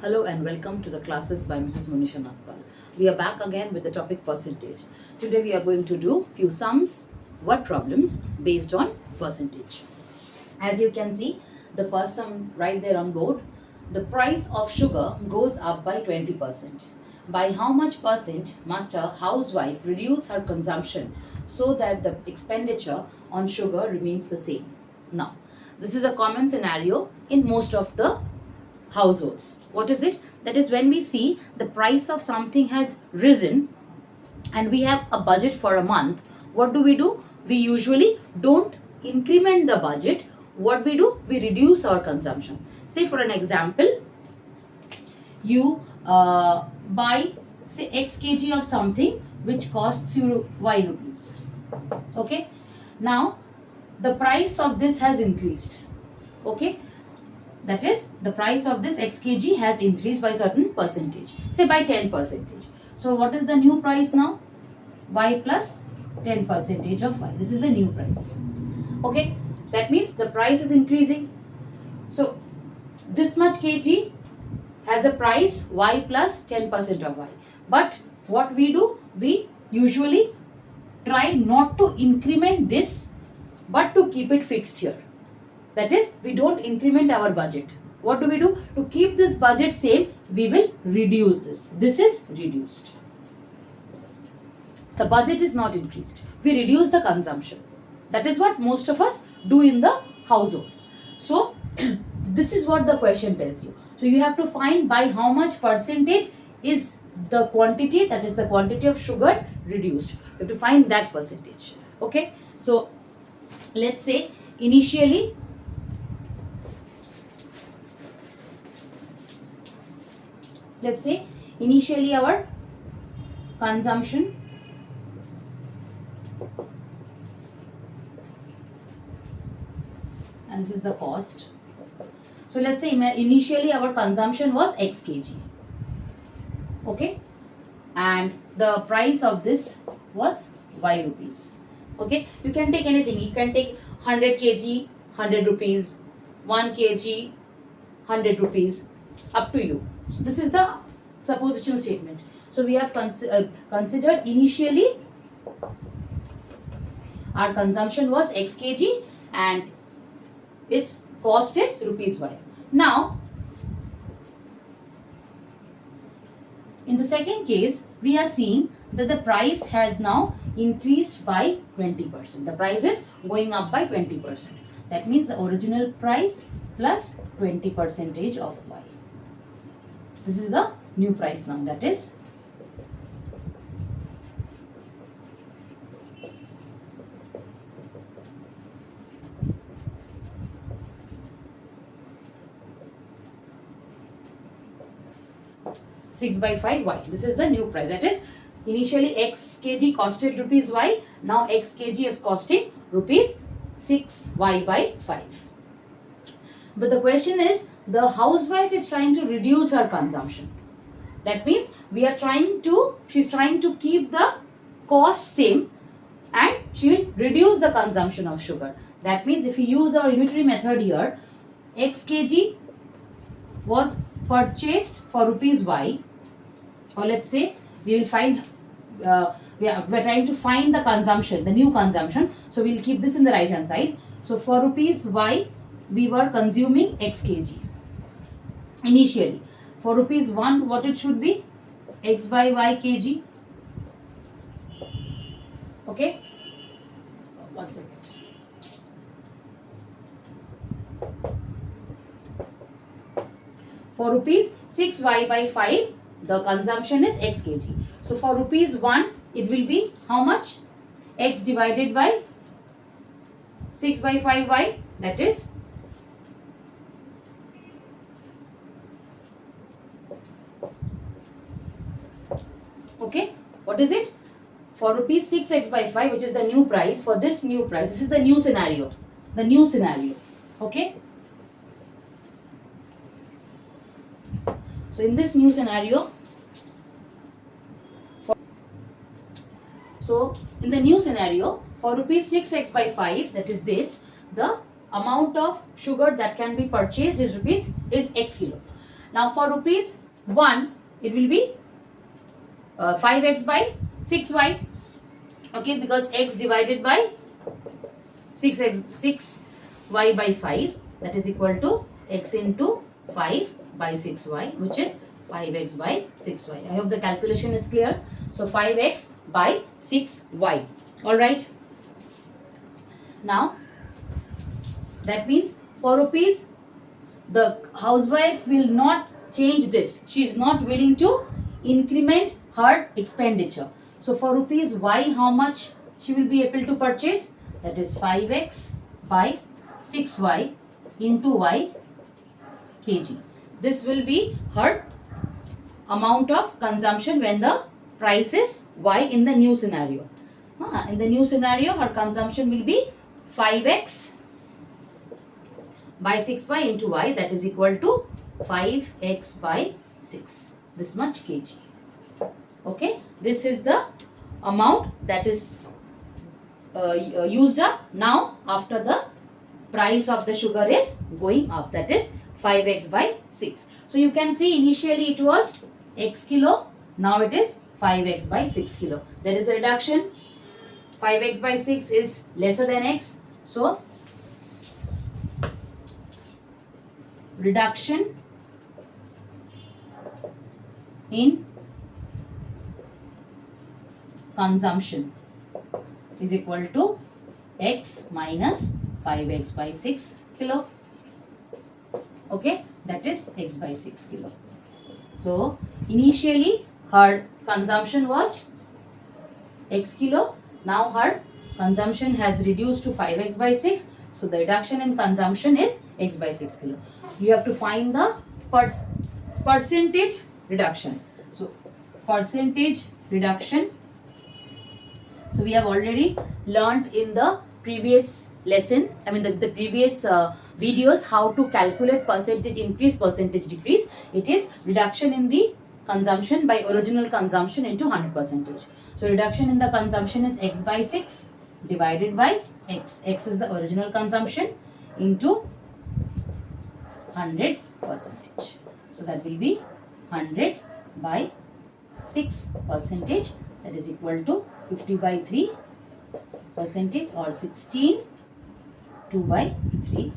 Hello and welcome to the classes by Mrs. Monisha Nagpal. We are back again with the topic percentage. Today we are going to do few sums, word problems based on percentage. As you can see, the first sum right there on board, the price of sugar goes up by 20%. By how much percent must a housewife reduce her consumption so that the expenditure on sugar remains the same? Now, this is a common scenario in most of the households. What is it? That is when we see the price of something has risen and we have a budget for a month. What do? We usually don't increment the budget. What we do? We reduce our consumption. Say for an example, you buy say X kg of something which costs you Y rupees. Okay. Now the price of this has increased. Okay. That is, the price of this X kg has increased by certain percentage, say by 10%. So what is the new price now? Y plus 10% of Y. This is the new price. Okay, that means the price is increasing. So this much kg has a price Y plus 10% of Y. But what we do? We usually try not to increment this, but to keep it fixed here. That is, we don't increment our budget. What do? To keep this budget same, we will reduce this. This is reduced. The budget is not increased. We reduce the consumption. That is what most of us do in the households. So, this is what the question tells you. So, you have to find by how much percentage is the quantity, that is the quantity of sugar reduced. You have to find that percentage. Okay. So, let's say initially our consumption and this is the cost. So let's say initially our consumption was X kg. Okay, and the price of this was Y rupees. Okay, you can take anything. You can take 100 kg, 100 rupees, 1 kg, 100 rupees, up to you. So this is the supposition statement. So we have considered initially our consumption was X kg and its cost is rupees Y. Now, in the second case, we are seeing that the price has now increased by 20%. The price is going up by 20%. That means the original price plus 20% of Y. This is the new price now, that is six by 5 Y. This is the new price. That is, initially X kg costed rupees Y. Now X kg is costing rupees 6 Y by 5. But the question is, the housewife is trying to reduce her consumption. That means she's trying to keep the cost same and she will reduce the consumption of sugar. That means if we use our unitary method here, X kg was purchased for rupees Y, or let's say we will find we are trying to find the consumption, the new consumption. So we'll keep this in the right hand side. So for rupees Y, we were consuming X kg. Initially, for rupees 1, what it should be? X by Y kg. Okay. 1 second. For rupees 6 Y by 5, the consumption is X kg. So for rupees 1, it will be how much? X divided by 6 by 5 Y, that is okay. What is it? For rupees 6x by 5, which is the new price, for this new price, this is the new scenario. The new scenario. Okay. So in this new scenario, for rupees 6x by 5, that is the amount of sugar that can be purchased is X kilo. Now for rupees 1, it will be 5x by 6y. Okay, because x divided by 6y by 5, that is equal to x into 5 by 6y, which is 5x by 6y. I hope the calculation is clear. So 5x by 6y. All right. Now that means for rupees, the housewife will not change this. She is not willing to increment her expenditure. So for rupees y, how much she will be able to purchase? That is 5x by 6y into y kg. This will be her amount of consumption when the price is y in the new scenario. In the new scenario, her consumption will be 5x by 6y into y, that is equal to 5x by 6. This much kg. Okay, this is the amount that is used up now after the price of the sugar is going up, that is 5x by 6. So you can see initially it was x kilo, now it is 5x by 6 kilo. There is a reduction. 5x by 6 is lesser than x. So reduction in consumption is equal to x minus 5x by 6 kilo. Okay, that is x by 6 kilo. So initially her consumption was x kilo. Now her consumption has reduced to 5x by 6. So the reduction in consumption is x by 6 kilo. You have to find the percentage reduction. So percentage reduction. So we have already learned in the previous lesson, the previous videos, how to calculate percentage increase, percentage decrease. It is reduction in the consumption by original consumption into 100%. So reduction in the consumption is x by 6 divided by x. X is the original consumption into 100%. So that will be 100 by 6%, that is equal to 50 by 3% or 16 2 by 3%.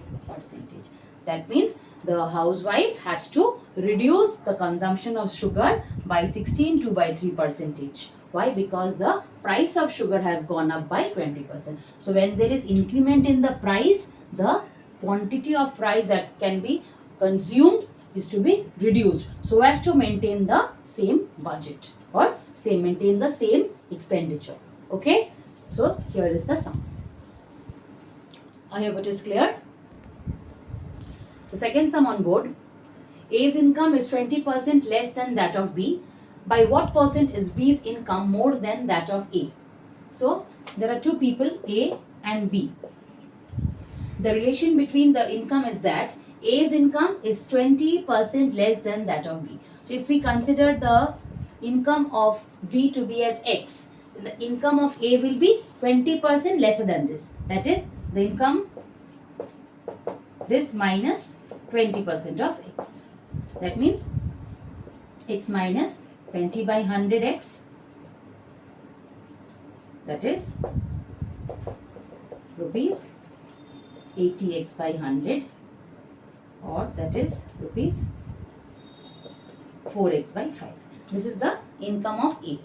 That means the housewife has to reduce the consumption of sugar by 16 2 by 3%. Why? Because the price of sugar has gone up by 20%. So when there is increment in the price, the quantity of price that can be consumed is to be reduced so as to maintain the same budget or maintain the same expenditure. Okay, so here is the sum. I hope it is clear. The second sum on board. A's income is 20% less than that of B. By what percent is B's income more than that of A? So there are two people, A and B. The relation between the income is that A's income is 20% less than that of B. So if we consider the income of B to be as X, the income of A will be 20% lesser than this. That is the income, this minus 20% of X. That means X minus 20 by 100X, that is rupees 80X by 100, or that is rupees 4X by 5. This is the income of A.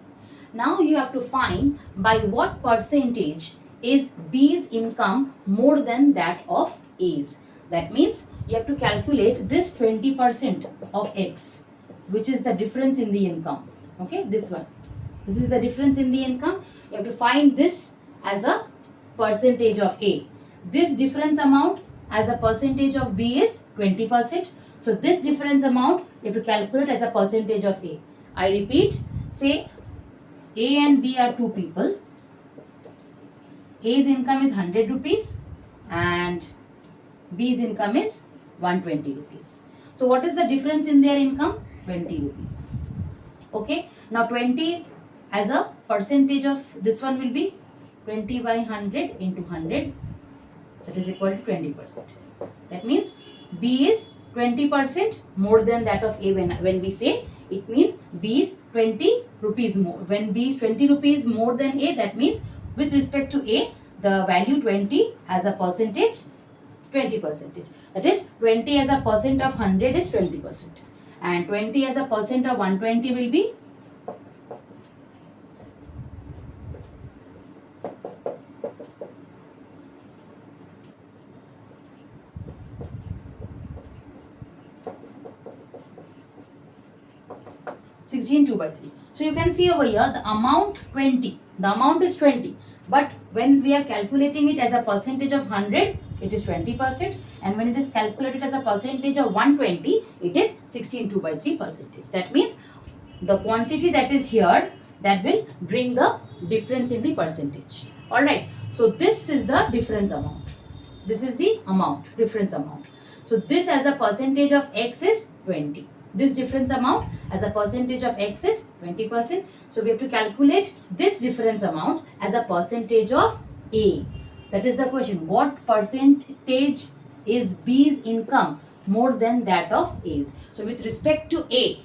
Now you have to find by what percentage is B's income more than that of A's. That means you have to calculate this 20% of X, which is the difference in the income. Okay, this one. This is the difference in the income. You have to find this as a percentage of A. This difference amount as a percentage of B is 20%. So this difference amount you have to calculate as a percentage of A. I repeat, say A and B are two people. A's income is 100 rupees and B's income is 120 rupees. So what is the difference in their income? 20 rupees. Okay. Now 20 as a percentage of this one will be 20 by 100 into 100. That is equal to 20%. That means B is 20% more than that of A. When we say, it means B is 20 rupees more. When B is 20 rupees more than A, that means with respect to A, the value 20 has a percentage 20%. That is 20 as a percent of 100 is 20%. And 20 as a percent of 120 will be 16 2 by 3. So you can see over here the amount 20. The amount is 20. But when we are calculating it as a percentage of 100, it is 20%. And when it is calculated as a percentage of 120, it is 16 2 by 3 percentage. That means the quantity that is here, that will bring the difference in the percentage. Alright. So this is the difference amount. This is the amount, difference amount. So this as a percentage of X is 20. This difference amount as a percentage of X is 20%. So we have to calculate this difference amount as a percentage of A. That is the question. What percentage is B's income more than that of A's? So with respect to A,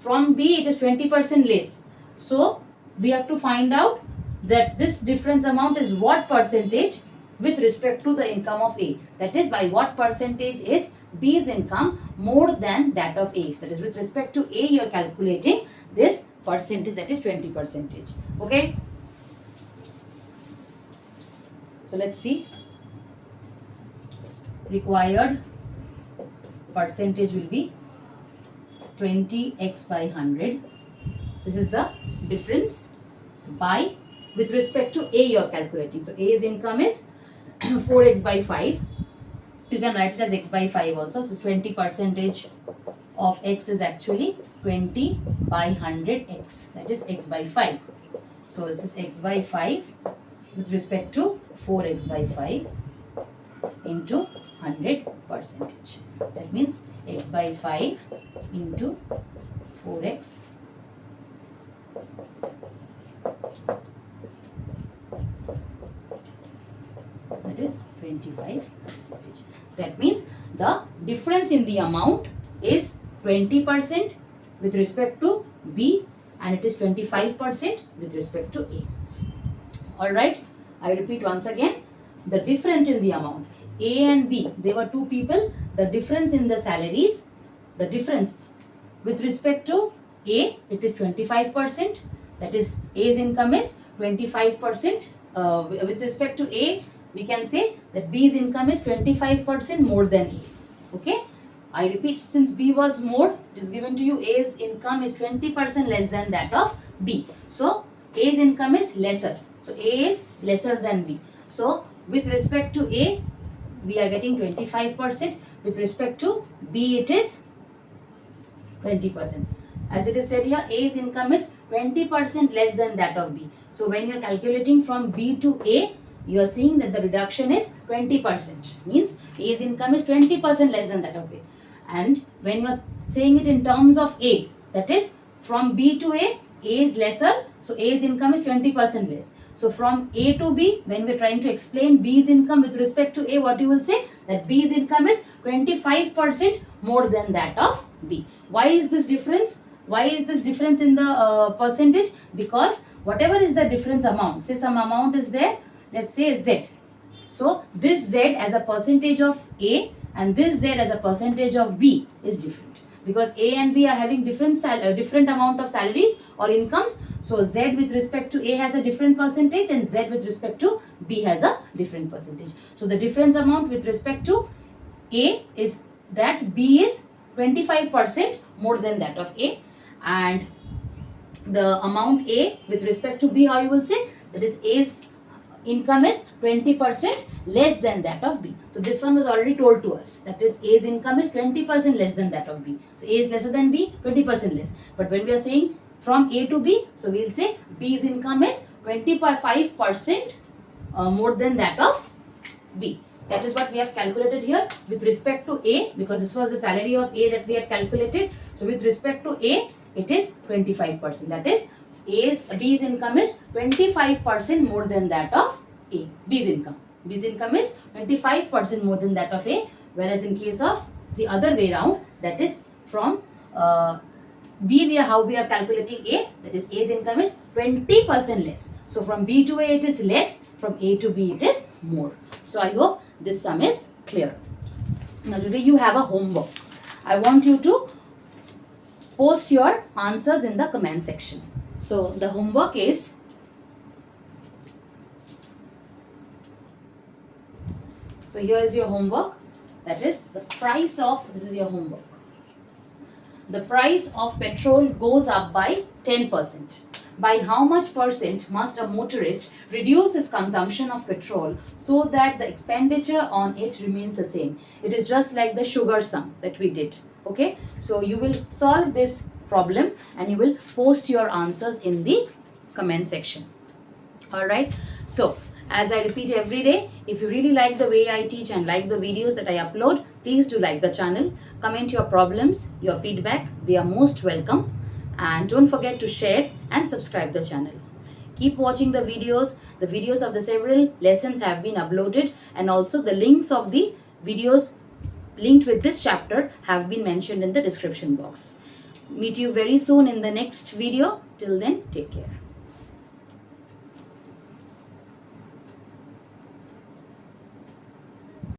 from B it is 20% less. So we have to find out that this difference amount is what percentage with respect to the income of A. That is, by what percentage is B's income more than that of A's. That is, with respect to A, you are calculating this percentage, that is 20%. Okay. So let's see. Required percentage will be 20x by 100. This is the difference by, with respect to A you are calculating. So A's income is 4x by 5. You can write it as x by 5 also. So 20% of x is actually 20 by 100x. That is x by 5. So this is x by 5 with respect to 4x by 5 into 100%. That means x by 5 into 4x that is 25%. That means the difference in the amount is 20% with respect to B, and it is 25% with respect to A. Alright, I repeat once again, the difference in the amount. A and B, they were two people. The difference in the salaries, the difference with respect to A, it is 25%. That is, A's income is 25%. With respect to A, we can say that B's income is 25% more than A. Okay. I repeat, since B was more, it is given to you A's income is 20% less than that of B. So A's income is lesser. So A is lesser than B. So with respect to A, we are getting 25%. With respect to B, it is 20%. As it is said here, A's income is 20% less than that of B. So when you are calculating from B to A, you are seeing that the reduction is 20%. Means A's income is 20% less than that of A. And when you are saying it in terms of A, that is from B to A is lesser. So A's income is 20% less. So from A to B, when we are trying to explain B's income with respect to A, what you will say? That B's income is 25% more than that of B. Why is this difference? Why is this difference in the percentage? Because whatever is the difference amount, say some amount is there, let's say Z. So this Z as a percentage of A and this Z as a percentage of B is different. Because A and B are having different amount of salaries or incomes. So Z with respect to A has a different percentage and Z with respect to B has a different percentage. So the difference amount with respect to A is that B is 25% more than that of A, and the amount A with respect to B, how you will say? That is A's income is 20% less than that of B. So this one was already told to us. That is A's income is 20% less than that of B. So A is lesser than B, 20% less. But when we are saying from A to B, so we will say B's income is 25% more than that of B. That is what we have calculated here with respect to A, because this was the salary of A that we had calculated. So with respect to A, it is 25%. That is B's income is 25% more than that of A. B's income is 25% more than that of A, whereas in case of the other way round, that is from B, how we are calculating A, that is A's income is 20% less. So from B to A it is less, from A to B it is more. So I hope this sum is clear. Now today you have a homework. I want you to post your answers in the comment section. So the homework is, so here is your homework, that is the price of, this is your homework. The price of petrol goes up by 10%. By how much percent must a motorist reduce his consumption of petrol so that the expenditure on it remains the same? It is just like the sugar sum that we did. Okay, so you will solve this problem and you will post your answers in the comment section. All right, so as I repeat every day, if you really like the way I teach and like the videos that I upload, please do like the channel, comment your problems, your feedback, they are most welcome, and don't forget to share and subscribe the channel. Keep watching the videos of the several lessons have been uploaded, and also the links of the videos linked with this chapter have been mentioned in the description box. Meet you very soon in the next video. Till then, take care.